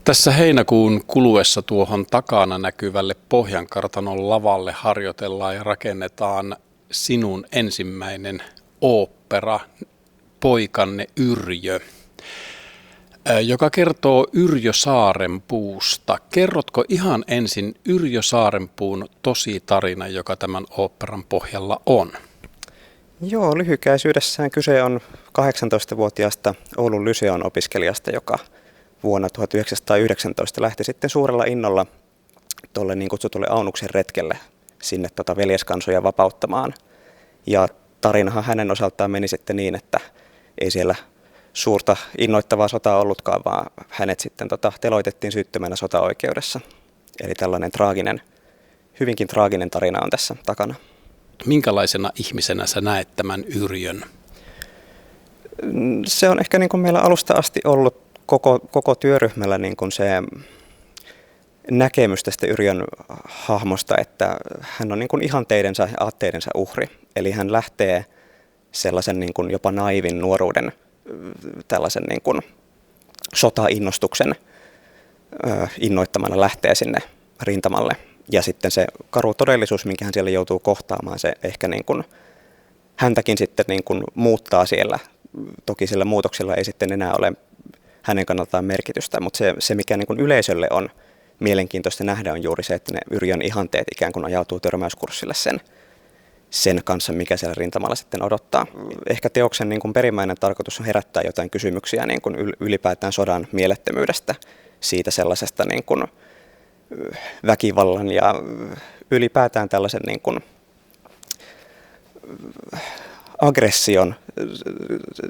Tässä heinäkuun kuluessa tuohon takana näkyvälle Pohjankartanon lavalle harjoitellaan ja rakennetaan sinun ensimmäinen ooppera, Poikanne Yrjö, joka kertoo Yrjö Saarenpuusta. Kerrotko ihan ensin Yrjö Saarenpuun tositarina, joka tämän oopperan pohjalla on? Joo, lyhykäisyydessään kyse on 18-vuotiaasta Oulun Lyseon opiskelijasta, joka vuonna 1919 lähti sitten suurella innolla tuolle niin kutsutulle Aunuksen retkelle sinne veljeskansoja vapauttamaan. Ja tarinahan hänen osaltaan meni sitten niin, että ei siellä suurta innoittavaa sotaa ollutkaan, vaan hänet sitten teloitettiin syyttömänä sotaoikeudessa. Eli tällainen hyvinkin traaginen tarina on tässä takana. Minkälaisena ihmisenä sä näet tämän Yrjön? Se on ehkä niin kuin meillä alusta asti ollut koko työryhmällä niin kuin se näkemys tästä Yrjön hahmosta, että hän on niin kuin ihanteidensa ja aatteidensa uhri. Eli hän lähtee sellaisen niin kuin jopa naivin nuoruuden tällaisen niin kuin sotainnostuksen innoittamana lähtee sinne rintamalle. Ja sitten se karu todellisuus, minkä hän siellä joutuu kohtaamaan, se ehkä niin kuin häntäkin sitten niin kuin muuttaa siellä. Toki sillä muutoksella ei sitten enää ole hänen kannaltaan merkitystä, mutta se mikä niin kuin yleisölle on mielenkiintoista nähdä, on juuri se, että ne Yrjön ihanteet ikään kuin ajautuu törmäyskurssille sen kanssa, mikä siellä rintamalla sitten odottaa. Ehkä teoksen niin kuin perimmäinen tarkoitus on herättää jotain kysymyksiä niin kuin ylipäätään sodan mielettömyydestä, siitä sellaisesta niin kuin väkivallan ja ylipäätään tällaisen niin kuin aggression,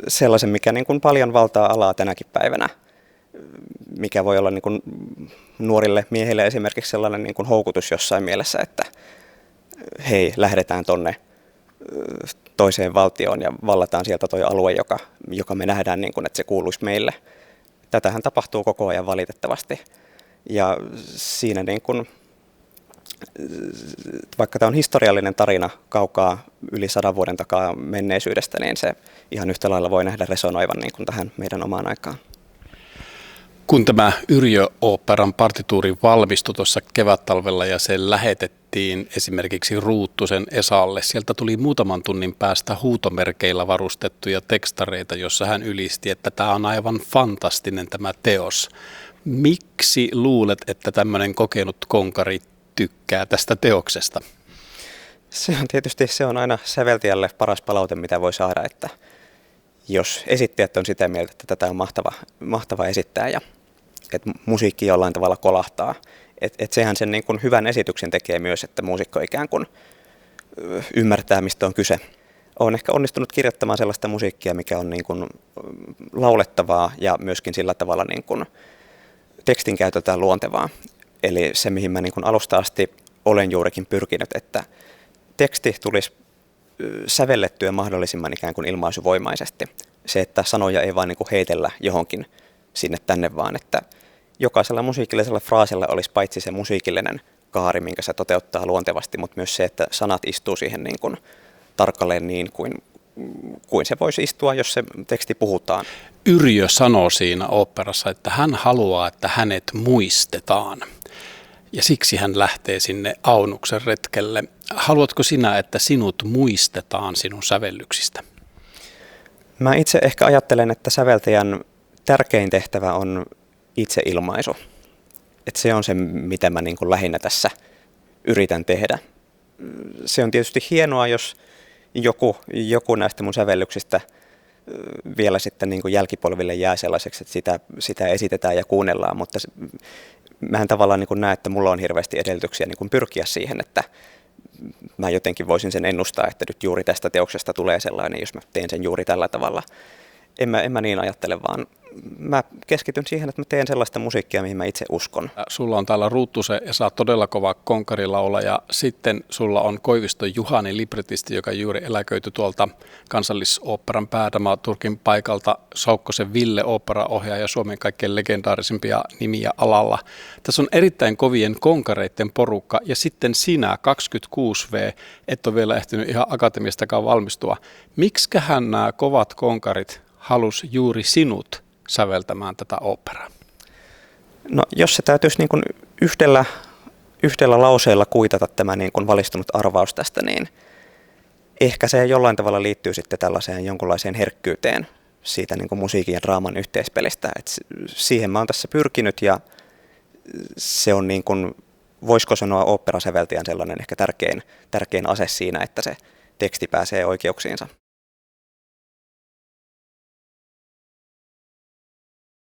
sellaisen, mikä niin kuin paljon valtaa alaa tänäkin päivänä, mikä voi olla niin kuin nuorille miehille esimerkiksi sellainen niin kuin houkutus jossain mielessä, että hei, lähdetään tonne toiseen valtioon ja vallataan sieltä toi alue, joka me nähdään niin kuin, että se kuuluisi meille. Tätähän tapahtuu koko ajan valitettavasti. Ja siinä niin kuin, vaikka tämä on historiallinen tarina kaukaa yli 100 vuoden takaa menneisyydestä, niin se ihan yhtä lailla voi nähdä resonoivan niin kuin tähän meidän omaan aikaan. Kun tämä Yrjö-oopperan partituuri valmistui tuossa kevättalvella ja se lähetettiin esimerkiksi Ruuttusen Esalle, sieltä tuli muutaman tunnin päästä huutomerkeillä varustettuja tekstareita, jossa hän ylisti, että tämä on aivan fantastinen tämä teos. Miksi luulet, että tämmöinen kokenut konkari tykkää tästä teoksesta? Se on aina säveltäjälle paras palaute, mitä voi saada, että jos esittäjät on sitä mieltä, että tätä on mahtava esittää ja että musiikki jollain tavalla kolahtaa. Et sehän sen niin kuin hyvän esityksen tekee myös, että muusikko ikään kuin ymmärtää, mistä on kyse. Olen ehkä onnistunut kirjoittamaan sellaista musiikkia, mikä on niin kuin laulettavaa ja myöskin sillä tavalla niin kuin tekstin käytöltään luontevaa. Eli se, mihin mä niin kuin alusta asti olen juurikin pyrkinyt, että teksti tulisi sävellettyä mahdollisimman ikään kuin ilmaisuvoimaisesti. Se, että sanoja ei vaan niin kuin heitellä johonkin sinne tänne, vaan että jokaisella musiikillisella fraasilla olisi paitsi se musiikillinen kaari, minkä se toteuttaa luontevasti, mutta myös se, että sanat istuu siihen niin kuin tarkalleen niin kuin se voisi istua, jos se teksti puhutaan. Yrjö sanoo siinä oopperassa, että hän haluaa, että hänet muistetaan. Ja siksi hän lähtee sinne Aunuksen retkelle. Haluatko sinä, että sinut muistetaan sinun sävellyksistä? Mä itse ehkä ajattelen, että säveltäjän tärkein tehtävä on itseilmaisu. Että se on se, mitä mä niin kuin lähinnä tässä yritän tehdä. Se on tietysti hienoa, jos joku näistä mun sävellyksistä vielä sitten niin kuin jälkipolville jää sellaiseksi, että sitä esitetään ja kuunnellaan, mutta mä en tavallaan niin kuin näe, että mulla on hirveästi edellytyksiä niin kuin pyrkiä siihen, että mä jotenkin voisin sen ennustaa, että nyt juuri tästä teoksesta tulee sellainen, jos mä teen sen juuri tällä tavalla. En mä niin ajattele, vaan mä keskityn siihen, että mä teen sellaista musiikkia, mihin mä itse uskon. Sulla on täällä Ruuttusen Esa todella kova konkarilaula ja sitten sulla on Koiviston Juhani libretisti, joka juuri eläköityi tuolta Kansallisoopperan päädramaturgin paikalta. Saukkosen Ville oopperaohjaaja, Suomen kaikkein legendaarisimpia nimiä alalla. Tässä on erittäin kovien konkareiden porukka ja sitten sinä 26V, et ole vielä ehtinyt ihan akatemiastakaan valmistua. Miksiköhän nämä kovat konkarit halusi juuri sinut säveltämään tätä oopperaa? No jos se täytyisi niin kuin yhdellä lauseella kuitata tämä niin kuin valistunut arvaus tästä, niin ehkä se jollain tavalla liittyy sitten tällaiseen jonkunlaiseen herkkyyteen siitä niin kuin musiikin ja draaman yhteispelistä. Et siihen mä oon tässä pyrkinyt ja se on niin kuin, voisiko sanoa oopperasäveltäjän sellainen ehkä tärkein ase siinä, että se teksti pääsee oikeuksiinsa.